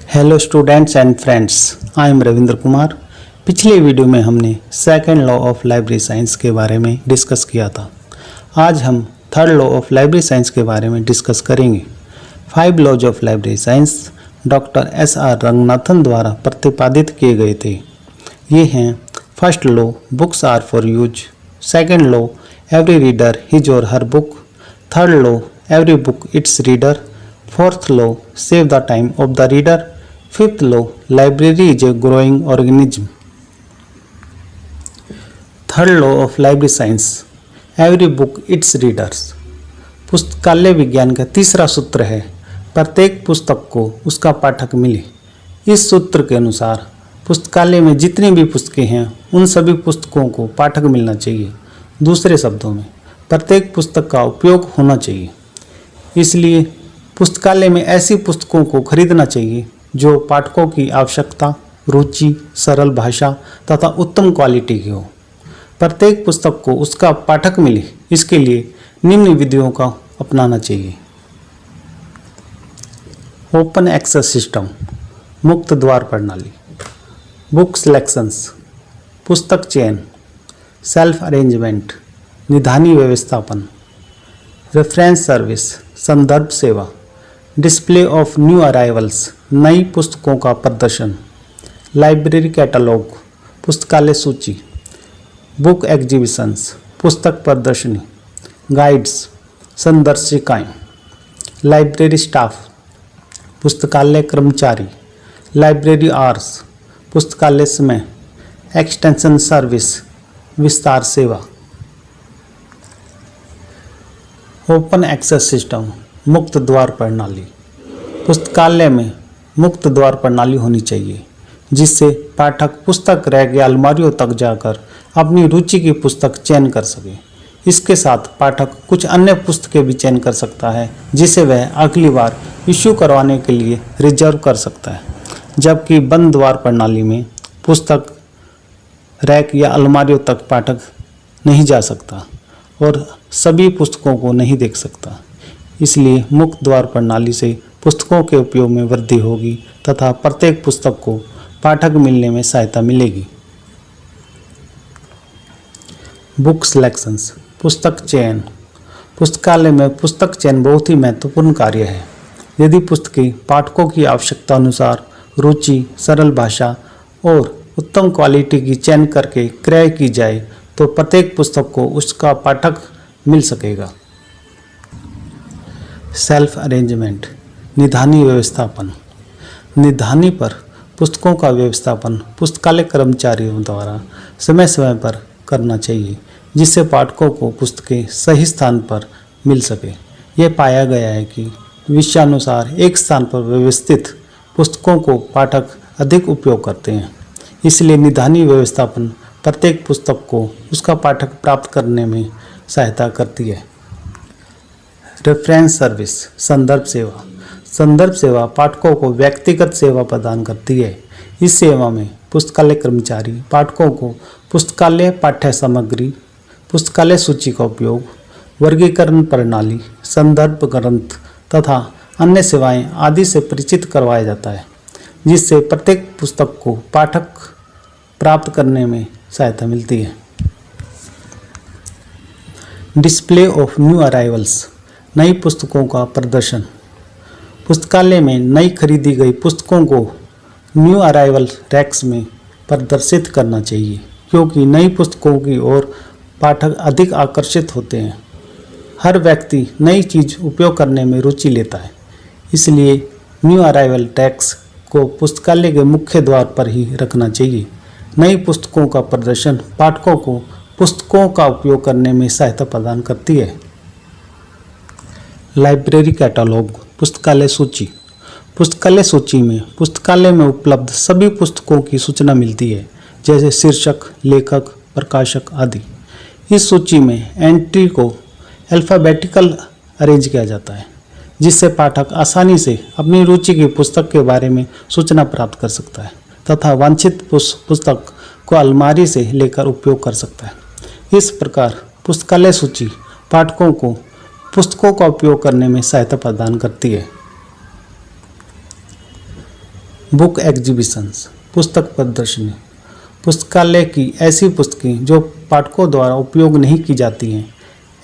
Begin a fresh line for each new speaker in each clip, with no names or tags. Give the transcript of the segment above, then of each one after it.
Hello students and friends, I am Ravindra Kumar. पिछले video में हमने second law of library science के बारे में डिस्कस किया था। आज हम third law of library science के बारे में डिस्कस करेंगे। 5 laws of library science doctor S R. Ranganathan द्वारा प्रतिपादित किए गए थे। ये हैं: first law, books are for use. Second law, every reader his or her book. Third law, every book its reader. Fourth law, save the time of the reader. Fifth law, library is a growing organism. Third law of library science, every book it's readers. पुस्तकालय विज्ञान का तीसरा सूत्र है, प्रत्येक पुस्तक को उसका पाठक मिले। इस सूत्र के अनुसार पुस्तकालय में जितनी भी पुस्तकें हैं उन सभी पुस्तकों को पाठक मिलना चाहिए। दूसरे शब्दों में, प्रत्येक पुस्तक का उपयोग होना चाहिए। इसलिए पुस्तकालय में ऐसी पुस्तकों को खरीदना चाहिए जो पाठकों की आवश्यकता, रुचि, सरल भाषा तथा उत्तम क्वालिटी की हो। प्रत्येक पुस्तक को उसका पाठक मिले, इसके लिए निम्न विधियों का अपनाना चाहिए। ओपन एक्सेस सिस्टम, मुक्त द्वार प्रणाली। बुक सिलेक्शंस, पुस्तक चयन। सेल्फ अरेंजमेंट, निधानी व्यवस्थापन। रेफरेंस सर्विस, संदर्भ सेवा। डिस्प्ले ऑफ न्यू अराइवल्स, नई पुस्तकों का प्रदर्शन। लाइब्रेरी कैटलॉग, पुस्तकालय सूची। बुक एग्जीबिशंस, पुस्तक प्रदर्शनी। गाइड्स, संदर्शिकाएँ। लाइब्रेरी स्टाफ, पुस्तकालय कर्मचारी। लाइब्रेरी आवर्स, पुस्तकालय समय। एक्सटेंशन सर्विस, विस्तार सेवा। ओपन एक्सेस सिस्टम, मुक्त द्वार प्रणाली। पुस्तकालय में मुक्त द्वार प्रणाली होनी चाहिए जिससे पाठक पुस्तक रैक या अलमारियों तक जाकर अपनी रुचि की पुस्तक चयन कर सके। इसके साथ पाठक कुछ अन्य पुस्तकें भी चयन कर सकता है जिसे वह अगली बार इश्यू करवाने के लिए रिजर्व कर सकता है। जबकि बंद द्वार प्रणाली में पुस्तक रैक या अलमारियों तक पाठक नहीं जा सकता और सभी पुस्तकों को नहीं देख सकता। इसलिए मुक्त द्वार प्रणाली से पुस्तकों के उपयोग में वृद्धि होगी तथा प्रत्येक पुस्तक को पाठक मिलने में सहायता मिलेगी। बुक सिलेक्शंस, पुस्तक चयन। पुस्तकालय में पुस्तक चयन बहुत ही महत्वपूर्ण कार्य है। यदि पुस्तकें पाठकों की आवश्यकता अनुसार रुचि, सरल भाषा और उत्तम क्वालिटी की चयन करके क्रय की जाए तो प्रत्येक पुस्तक को उसका पाठक मिल सकेगा। सेल्फ अरेंजमेंट, निधानी व्यवस्थापन। निधानी पर पुस्तकों का व्यवस्थापन पुस्तकालय कर्मचारियों द्वारा समय समय पर करना चाहिए जिससे पाठकों को पुस्तकें सही स्थान पर मिल सके। यह पाया गया है कि विषयानुसार एक स्थान पर व्यवस्थित पुस्तकों को पाठक अधिक उपयोग करते हैं। इसलिए निधानी व्यवस्थापन प्रत्येक पुस्तक को उसका पाठक प्राप्त करने में सहायता करती है। रेफरेंस सर्विस, संदर्भ सेवा। संदर्भ सेवा पाठकों को व्यक्तिगत सेवा प्रदान करती है। इस सेवा में पुस्तकालय कर्मचारी पाठकों को पुस्तकालय पाठ्य सामग्री, पुस्तकालय सूची का उपयोग, वर्गीकरण प्रणाली, संदर्भ ग्रंथ तथा अन्य सेवाएं आदि से परिचित करवाया जाता है जिससे प्रत्येक पुस्तक को पाठक प्राप्त करने में सहायता मिलती है। डिस्प्ले ऑफ न्यू अराइवल्स, नई पुस्तकों का प्रदर्शन। पुस्तकालय में नई खरीदी गई पुस्तकों को न्यू अराइवल रैक्स में प्रदर्शित करना चाहिए क्योंकि नई पुस्तकों की ओर पाठक अधिक आकर्षित होते हैं। हर व्यक्ति नई चीज़ उपयोग करने में रुचि लेता है, इसलिए न्यू अराइवल रैक्स को पुस्तकालय के मुख्य द्वार पर ही रखना चाहिए। नई पुस्तकों का प्रदर्शन पाठकों को पुस्तकों का उपयोग करने में सहायता प्रदान करती है। लाइब्रेरी कैटलॉग, पुस्तकालय सूची। पुस्तकालय सूची में पुस्तकालय में उपलब्ध सभी पुस्तकों की सूचना मिलती है जैसे शीर्षक, लेखक, प्रकाशक आदि। इस सूची में एंट्री को अल्फ़ाबेटिकल अरेंज किया जाता है जिससे पाठक आसानी से अपनी रुचि की पुस्तक के बारे में सूचना प्राप्त कर सकता है तथा वांछित पुस्तक को अलमारी से लेकर उपयोग कर सकता है। इस प्रकार पुस्तकालय सूची पाठकों को पुस्तकों का उपयोग करने में सहायता प्रदान करती है। बुक एग्जीबिशंस, पुस्तक प्रदर्शनी। पुस्तकालय की ऐसी पुस्तकें जो पाठकों द्वारा उपयोग नहीं की जाती हैं,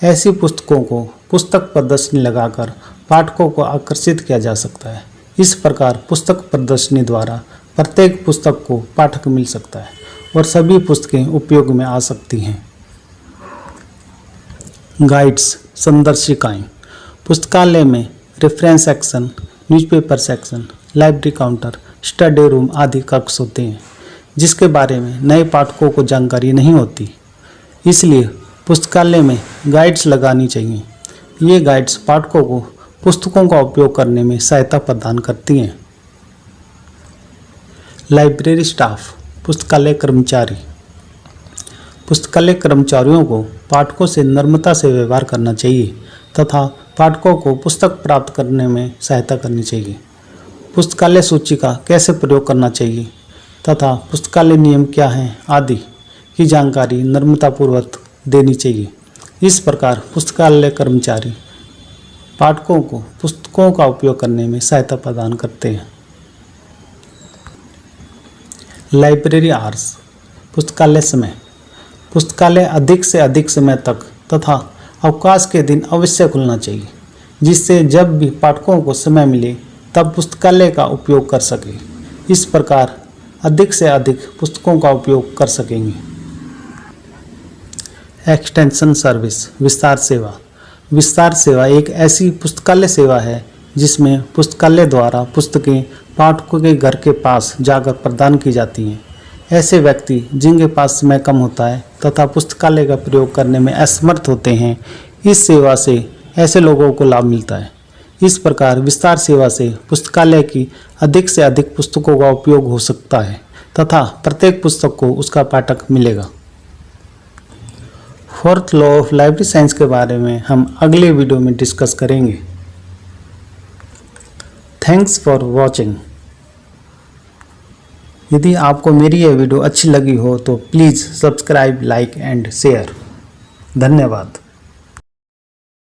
ऐसी पुस्तकों को पुस्तक प्रदर्शनी लगाकर पाठकों को आकर्षित किया जा सकता है। इस प्रकार पुस्तक प्रदर्शनी द्वारा प्रत्येक पुस्तक को पाठक मिल सकता है और सभी पुस्तकें उपयोग में आ सकती हैं। गाइड्स, संदर्शिकाएं। पुस्तकालय में reference section, newspaper section, library counter, study room आदि कक्ष होते हैं जिसके बारे में नए पाठकों को जानकारी नहीं होती। इसलिए पुस्तकालय में गाइड्स लगानी चाहिए। ये गाइड्स पाठकों को पुस्तकों का उपयोग करने में सहायता प्रदान करती हैं। लाइब्रेरी स्टाफ, पुस्तकालय कर्मचारी। पुस्तकालय कर्मचारियों को पाठकों से नम्रता से व्यवहार करना चाहिए तथा पाठकों को पुस्तक प्राप्त करने में सहायता करनी चाहिए। पुस्तकालय सूची का कैसे प्रयोग करना चाहिए तथा पुस्तकालय नियम क्या हैं आदि की जानकारी नम्रतापूर्वक देनी चाहिए। इस प्रकार पुस्तकालय कर्मचारी पाठकों को पुस्तकों का उपयोग करने में सहायता प्रदान करते हैं। लाइब्रेरी आवर्स, पुस्तकालय समय। पुस्तकालय अधिक से अधिक समय तक तथा अवकाश के दिन अवश्य खुलना चाहिए जिससे जब भी पाठकों को समय मिले तब पुस्तकालय का उपयोग कर सके। इस प्रकार अधिक से अधिक पुस्तकों का उपयोग कर सकेंगे। एक्सटेंशन सर्विस, विस्तार सेवा। विस्तार सेवा एक ऐसी पुस्तकालय सेवा है जिसमें पुस्तकालय द्वारा पुस्तकें पाठकों के घर के पास जाकर प्रदान की जाती हैं। ऐसे व्यक्ति जिनके पास समय कम होता है तथा पुस्तकालय का प्रयोग करने में असमर्थ होते हैं, इस सेवा से ऐसे लोगों को लाभ मिलता है। इस प्रकार विस्तार सेवा से पुस्तकालय की अधिक से अधिक पुस्तकों का उपयोग हो सकता है तथा प्रत्येक पुस्तक को उसका पाठक मिलेगा। Fourth law of library science के बारे में हम अगले वीडियो में डिस्कस करेंगे। Thanks for watching. यदि आपको मेरी यह वीडियो अच्छी लगी हो तो please subscribe, like and share. धन्यवाद।